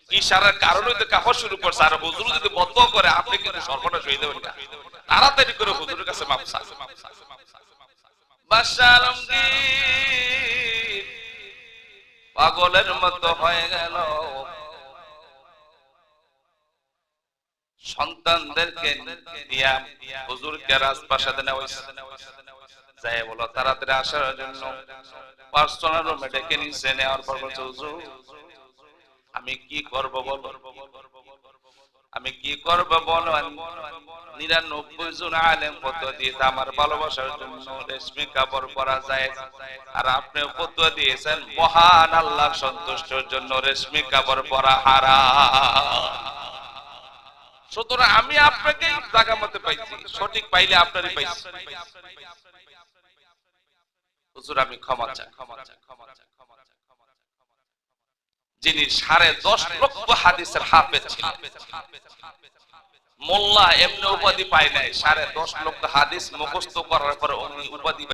ইশারার কারণে তো কাফা শুরু করছে। আর হুজুর যদি বদ্ধ করে আপনি কিন্তু সর্বনাশ হয়ে যাবেন না। তাড়াতাড়ি করে হুজুরের কাছে মাপ চান। বাদশা আলমগীর পাগলের মতো হয়ে গেল, সন্তানদেরকে নিয়ে হুজুরকে রাজপ্রাসাদে নেওয়া হয়েছে। যাই বলো তাড়াতাড়ি আসার জন্য পার্সোনাল রুমে ডেকে নিচ্ছে। নেওয়ার পর বলছে, হুজুর আমি কি করব বলো, আমি কি করব বলো। 99 জন আলেম ফতোয়া দিয়েছে আমার ভালোবাসার জন্য রেশমি কাপড় পরা যায়, আর আপনিও ফতোয়া দিয়েছেন মহান আল্লাহর সন্তুষ্টির জন্য রেশমি কাপড় পরা হারাম। সুতরাং আমি আপনাকে জায়গা মতে পাইছি, সঠিক পাইলে আপনারই পাইছি। হুজুর আমি ক্ষমা চাই। যিনি 10.5 লক্ষ হাদিসের হাফেজ ছিলেন, মোল্লা এমনি উপাধি পায় নাই, 10.5 লক্ষ হাদিস মুখস্থ করার পর উনি উপাধি